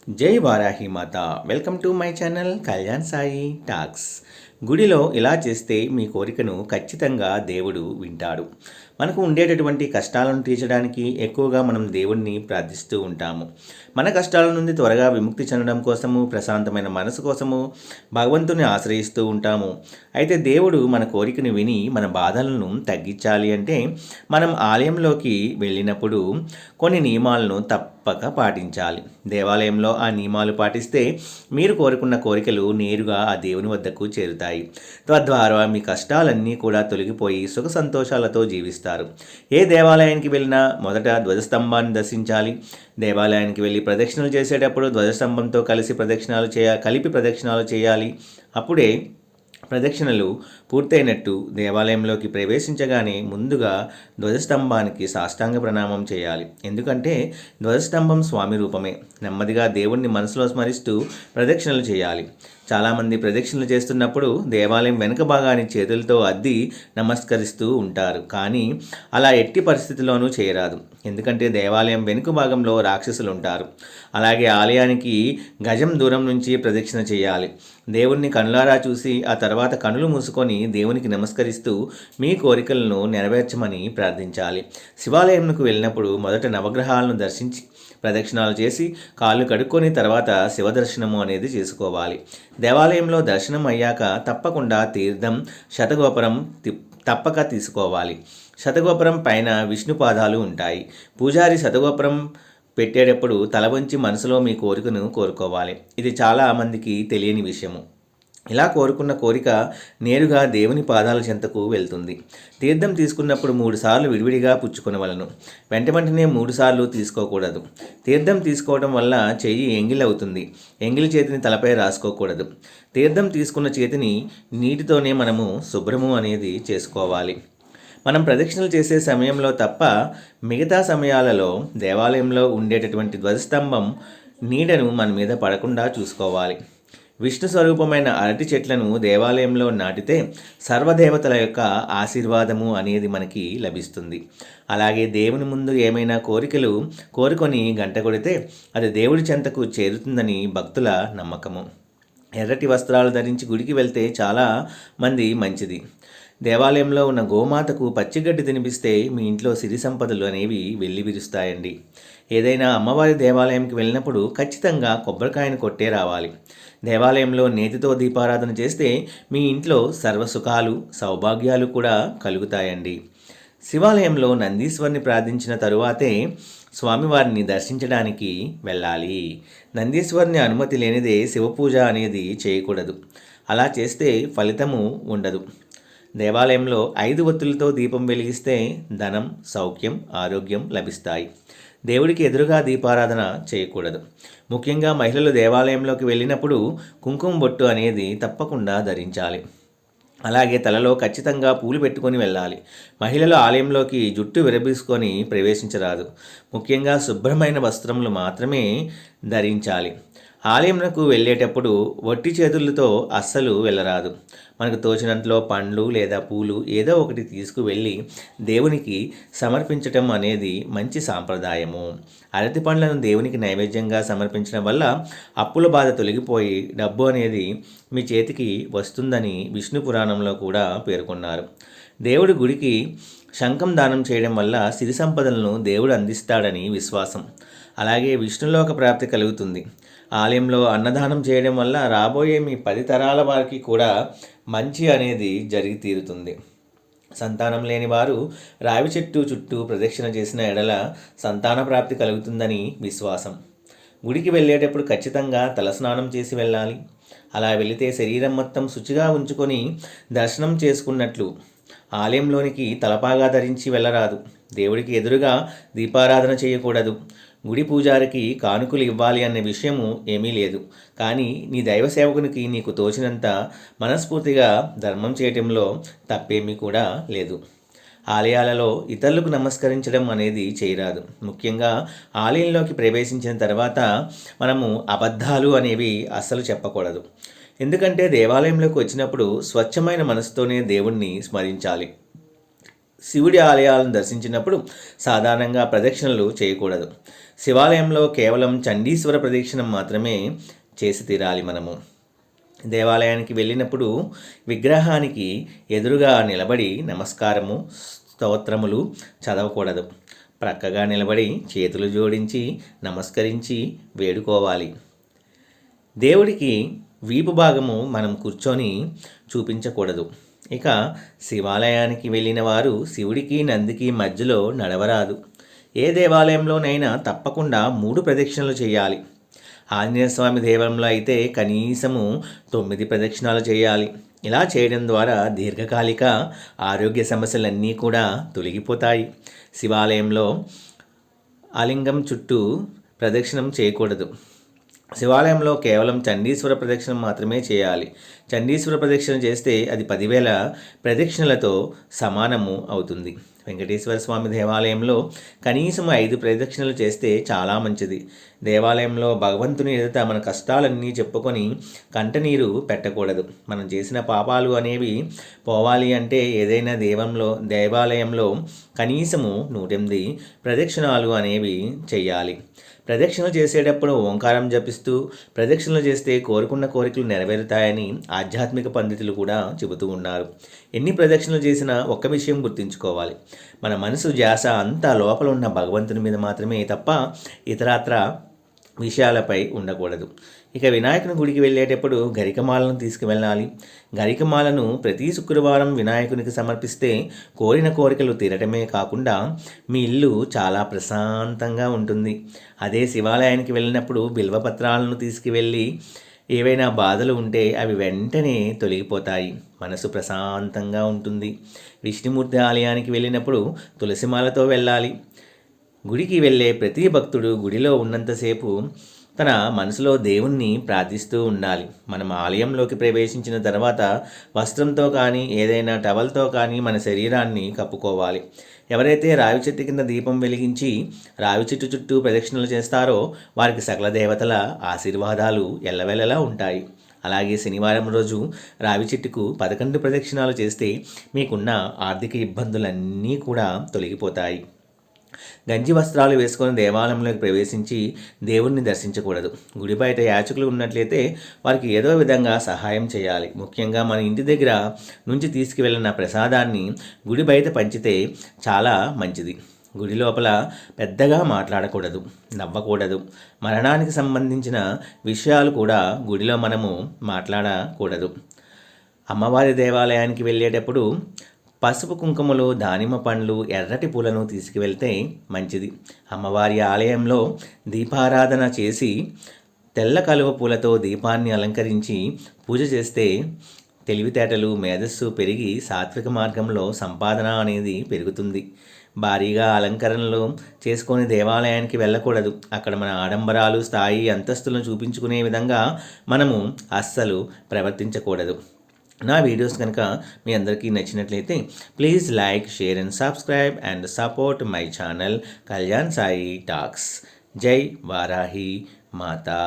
జై వారాహి మాత. Welcome to my channel Kalyan Sai talks. గుడిలో ఇలా చేస్తే మీ కోరికను ఖచ్చితంగా దేవుడు వింటాడు. మనకు ఉండేటటువంటి కష్టాలను తీర్చడానికి ఎక్కువగా మనం దేవుణ్ణి ప్రార్థిస్తూ ఉంటాము. మన కష్టాల నుండి త్వరగా విముక్తి చెందడం కోసము, ప్రశాంతమైన మనసు కోసము భగవంతుని ఆశ్రయిస్తూ ఉంటాము. అయితే దేవుడు మన కోరికను విని మన బాధలను తగ్గించాలి అంటే మనం ఆలయంలోకి వెళ్ళినప్పుడు కొన్ని నియమాలను తప్పక పాటించాలి. దేవాలయంలో ఆ నియమాలు పాటిస్తే మీరు కోరుకున్న కోరికలు నేరుగా ఆ దేవుని వద్దకు చేరుతాయి. తద్వారా మీ కష్టాలన్నీ కూడా తొలగిపోయి సుఖ సంతోషాలతో జీవిస్తారు. ఏ దేవాలయానికి వెళ్ళినా మొదట ధ్వజస్తంభాన్ని దర్శించాలి. దేవాలయానికి వెళ్ళి ప్రదక్షిణలు చేసేటప్పుడు ధ్వజస్తంభంతో కలిపి ప్రదక్షిణాలు చేయాలి. అప్పుడే ప్రదక్షిణలు పూర్తయినట్టు. దేవాలయంలోకి ప్రవేశించగానే ముందుగా ధ్వజస్తంభానికి సాష్టాంగ ప్రణామం చేయాలి. ఎందుకంటే ధ్వజస్తంభం స్వామి రూపమే. నెమ్మదిగా దేవుణ్ణి మనసులో స్మరిస్తూ ప్రదక్షిణలు చేయాలి. చాలామంది ప్రదక్షిణలు చేస్తున్నప్పుడు దేవాలయం వెనుక భాగాన్ని చేతులతో అద్ది నమస్కరిస్తూ ఉంటారు. కానీ అలా ఎట్టి పరిస్థితిలోనూ చేయరాదు. ఎందుకంటే దేవాలయం వెనుక భాగంలో రాక్షసులు ఉంటారు. అలాగే ఆలయానికి గజం దూరం నుంచి ప్రదక్షిణ చేయాలి. దేవుణ్ణి కనులారా చూసి ఆ తర్వాత కనులు మూసుకొని దేవునికి నమస్కరిస్తూ మీ కోరికలను నెరవేర్చమని ప్రార్థించాలి. శివాలయంకు వెళ్ళినప్పుడు మొదట నవగ్రహాలను దర్శించి ప్రదక్షిణాలు చేసి కాళ్ళు కడుక్కొని తర్వాత శివదర్శనము అనేది చేసుకోవాలి. దేవాలయంలో దర్శనం అయ్యాక తప్పకుండా తీర్థం, శతగోపురం తప్పక తీసుకోవాలి. శతగోపురం పైన విష్ణు పాదాలు ఉంటాయి. పూజారి శతగోపురం పెట్టేటప్పుడు తల వంచి మనసులో మీ కోరికను కోరుకోవాలి. ఇది చాలా మందికి తెలియని విషయము. ఇలా కోరుకున్న కోరిక నేరుగా దేవుని పాదాల చెంతకు వెళ్తుంది. తీర్థం తీసుకున్నప్పుడు 3 సార్లు విడివిడిగా పుచ్చుకొనవలను. వెంటనే 3 సార్లు తీసుకోకూడదు. తీర్థం తీసుకోవడం వల్ల చెయ్యి ఎంగిలవుతుంది. ఎంగిలి చేతిని తలపై రాసుకోకూడదు. తీర్థం తీసుకున్న చేతిని నీటితోనే మనము శుభ్రము అనేది చేసుకోవాలి. మనం ప్రదక్షిణలు చేసే సమయంలో తప్ప మిగతా సమయాలలో దేవాలయంలో ఉండేటటువంటి ధ్వజస్తంభం నీడను మన మీద పడకుండా చూసుకోవాలి. విష్ణు స్వరూపమైన అరటి చెట్లను దేవాలయంలో నాటితే సర్వదేవతల యొక్క ఆశీర్వాదము అనేది మనకి లభిస్తుంది. అలాగే దేవుని ముందు ఏమైనా కోరికలు కోరుకొని గంట కొడితే అది దేవుడి చెంతకు చేరుతుందని భక్తుల నమ్మకము. ఎర్రటి వస్త్రాలు ధరించి గుడికి వెళ్తే చాలా మంచిది. దేవాలయంలో ఉన్న గోమాతకు పచ్చిగడ్డి తినిపిస్తే మీ ఇంట్లో సిరి సంపదలు అనేవి వెళ్ళి విరుస్తాయండి. ఏదైనా అమ్మవారి దేవాలయంకి వెళ్ళినప్పుడు ఖచ్చితంగా కొబ్బరికాయను కొట్టే రావాలి. దేవాలయంలో నేతితో దీపారాధన చేస్తే మీ ఇంట్లో సర్వసుఖాలు, సౌభాగ్యాలు కూడా కలుగుతాయండి. శివాలయంలో నందీశ్వరుని ప్రార్థించిన తరువాతే స్వామివారిని దర్శించడానికి వెళ్ళాలి. నందీశ్వరుని అనుమతి లేనిదే శివపూజ అనేది చేయకూడదు. అలా చేస్తే ఫలితము ఉండదు. దేవాలయంలో 5 ఒత్తులతో దీపం వెలిగిస్తే ధనం, సౌఖ్యం, ఆరోగ్యం లభిస్తాయి. దేవుడికి ఎదురుగా దీపారాధన చేయకూడదు. ముఖ్యంగా మహిళలు దేవాలయంలోకి వెళ్ళినప్పుడు కుంకుమ బొట్టు అనేది తప్పకుండా ధరించాలి. అలాగే తలలో ఖచ్చితంగా పూలు పెట్టుకొని వెళ్ళాలి. మహిళలు ఆలయంలోకి జుట్టు విరబీసుకొని ప్రవేశించరాదు. ముఖ్యంగా శుభ్రమైన వస్త్రములు మాత్రమే ధరించాలి. ఆలయంకు వెళ్ళేటప్పుడు వట్టి చేతులతో అస్సలు వెళ్ళరాదు. మనకు తోచినంతలో పండ్లు లేదా పూలు ఏదో ఒకటి తీసుకువెళ్ళి దేవునికి సమర్పించటం అనేది మంచి సాంప్రదాయము. అరటి పండ్లను దేవునికి నైవేద్యంగా సమర్పించడం వల్ల అప్పుల బాధ తొలగిపోయి డబ్బు అనేది మీ చేతికి వస్తుందని విష్ణు పురాణంలో కూడా పేర్కొన్నారు. దేవుడి గుడికి శంఖం దానం చేయడం వల్ల సిరి సంపదలను దేవుడు అందిస్తాడని విశ్వాసం. అలాగే విష్ణులోక ప్రాప్తి కలుగుతుంది. ఆలయంలో అన్నదానం చేయడం వల్ల రాబోయే మీ 10 తరాల వారికి కూడా మంచి అనేది జరిగి తీరుతుంది. సంతానం లేని వారు రావి చెట్టు చుట్టూ ప్రదక్షిణ చేసిన ఎడల సంతాన ప్రాప్తి కలుగుతుందని విశ్వాసం. గుడికి వెళ్ళేటప్పుడు ఖచ్చితంగా తలస్నానం చేసి వెళ్ళాలి. అలా వెళితే శరీరం మొత్తం శుచిగా ఉంచుకొని దర్శనం చేసుకున్నట్లు. ఆలయంలోనికి తలపాగా ధరించి వెళ్ళరాదు. దేవుడికి ఎదురుగా దీపారాధన చేయకూడదు. గుడి పూజారికి కానుకలు ఇవ్వాలి అనే విషయము ఏమీ లేదు. కానీ నీ దైవ సేవకునికి నీకు తోచినంత మనస్ఫూర్తిగా ధర్మం చేయటంలో తప్పేమీ కూడా లేదు. ఆలయాలలో ఇతరులకు నమస్కరించడం అనేది చేయరాదు. ముఖ్యంగా ఆలయంలోకి ప్రవేశించిన తర్వాత మనము అబద్ధాలు అనేవి అస్సలు చెప్పకూడదు. ఎందుకంటే దేవాలయంలోకి వచ్చినప్పుడు స్వచ్ఛమైన మనసుతోనే దేవుణ్ణి స్మరించాలి. శివుడి ఆలయాలను దర్శించినప్పుడు సాధారణంగా ప్రదక్షిణలు చేయకూడదు. శివాలయంలో కేవలం చండీశ్వర ప్రదక్షిణం మాత్రమే చేసి తీరాలి. మనము దేవాలయానికి వెళ్ళినప్పుడు విగ్రహానికి ఎదురుగా నిలబడి నమస్కారము స్తోత్రములు చదవకూడదు. ప్రక్కగా నిలబడి చేతులు జోడించి నమస్కరించి వేడుకోవాలి. దేవుడికి వీపు భాగము మనం కూర్చొని చూపించకూడదు. ఇక శివాలయానికి వెళ్ళిన వారు శివుడికి నందికి మధ్యలో నడవరాదు. ఏ దేవాలయంలోనైనా తప్పకుండా 3 ప్రదక్షిణలు చేయాలి. ఆంజనేయ స్వామి దేవాలయంలో అయితే కనీసము 9 ప్రదక్షిణాలు చేయాలి. ఇలా చేయడం ద్వారా దీర్ఘకాలిక ఆరోగ్య సమస్యలన్నీ కూడా తొలగిపోతాయి. శివాలయంలో ఆలింగం చుట్టూ ప్రదక్షిణం చేయకూడదు. శివాలయంలో కేవలం చండీశ్వర ప్రదక్షిణం మాత్రమే చేయాలి. చండీశ్వర ప్రదక్షిణ చేస్తే అది 10,000 ప్రదక్షిణలతో సమానము అవుతుంది. వెంకటేశ్వర స్వామి దేవాలయంలో కనీసం 5 ప్రదక్షిణలు చేస్తే చాలా మంచిది. దేవాలయంలో భగవంతుని ఎదుట మన కష్టాలన్నీ చెప్పుకొని కంటనీరు పెట్టకూడదు. మనం చేసిన పాపాలు అనేవి పోవాలి అంటే ఏదైనా దేవాలయంలో కనీసము 108 ప్రదక్షిణాలు అనేవి చేయాలి. ప్రదక్షిణలు చేసేటప్పుడు ఓంకారం జపిస్తూ ప్రదక్షిణలు చేస్తే కోరుకున్న కోరికలు నెరవేరుతాయని ఆధ్యాత్మిక పండితులు కూడా చెబుతూ ఉన్నారు. ఎన్ని ప్రదక్షిణలు చేసినా ఒక్క విషయం గుర్తుంచుకోవాలి, మన మనసు ధ్యాస అంతా లోపల ఉన్న భగవంతుని మీద మాత్రమే తప్ప ఇతరత్ర విషయాలపై ఉండకూడదు. ఇక వినాయకుని గుడికి వెళ్ళేటప్పుడు గరికమాలను తీసుకువెళ్ళాలి. గరికమాలను ప్రతి శుక్రవారం వినాయకునికి సమర్పిస్తే కోరిన కోరికలు తీరటమే కాకుండా మీ ఇల్లు చాలా ప్రశాంతంగా ఉంటుంది. అదే శివాలయానికి వెళ్ళినప్పుడు బిల్వపత్రాలను తీసుకువెళ్ళి ఏవైనా బాధలు ఉంటే అవి వెంటనే తొలగిపోతాయి. మనసు ప్రశాంతంగా ఉంటుంది. విష్ణుమూర్తి ఆలయానికి వెళ్ళినప్పుడు తులసిమాలతో వెళ్ళాలి. గుడికి వెళ్ళే ప్రతి భక్తుడు గుడిలో ఉన్నంతసేపు తన మనసులో దేవుణ్ణి ప్రార్థిస్తూ ఉండాలి. మనం ఆలయంలోకి ప్రవేశించిన తర్వాత వస్త్రంతో కానీ ఏదైనా టవల్తో కానీ మన శరీరాన్ని కప్పుకోవాలి. ఎవరైతే రావి చెట్టు కింద దీపం వెలిగించి రావి చెట్టు చుట్టూ ప్రదక్షిణలు చేస్తారో వారికి సకల దేవతల ఆశీర్వాదాలు ఎల్లవెల్లలా ఉంటాయి. అలాగే శనివారం రోజు రావి చెట్టుకు 11 ప్రదక్షిణాలు చేస్తే మీకున్న ఆర్థిక ఇబ్బందులన్నీ కూడా తొలగిపోతాయి. గంజి వస్త్రాలు వేసుకొని దేవాలయంలోకి ప్రవేశించి దేవుణ్ణి దర్శించకూడదు. గుడి బయట యాచకులు ఉన్నట్లయితే వారికి ఏదో విధంగా సహాయం చేయాలి. ముఖ్యంగా మన ఇంటి దగ్గర నుంచి తీసుకువెళ్ళిన ప్రసాదాన్ని గుడి బయట పంచితే చాలా మంచిది. గుడి లోపల పెద్దగా మాట్లాడకూడదు, నవ్వకూడదు. మరణానికి సంబంధించిన విషయాలు కూడా గుడిలో మనము మాట్లాడకూడదు. అమ్మవారి దేవాలయానికి వెళ్ళేటప్పుడు పసుపు కుంకుమలు, దానిమ్మ పండ్లు, ఎర్రటి పూలను తీసుకువెళ్తే మంచిది. అమ్మవారి ఆలయంలో దీపారాధన చేసి తెల్ల కలువ పూలతో దీపాన్ని అలంకరించి పూజ చేస్తే తెలివితేటలు, మేధస్సు పెరిగి సాత్విక మార్గంలో సంపాదన అనేది పెరుగుతుంది. భారీగా అలంకరణలు చేసుకొని దేవాలయానికి వెళ్ళకూడదు. అక్కడ మన ఆడంబరాలు, స్థాయి, అంతస్తులను చూపించుకునే విధంగా మనము అస్సలు ప్రవర్తించకూడదు. నా వీడియోస్ కనుక మీ అందరికీ నచ్చినట్లయితే please like, share and subscribe and support my channel Kalyan Sai talks. జై వారాహి మాతా.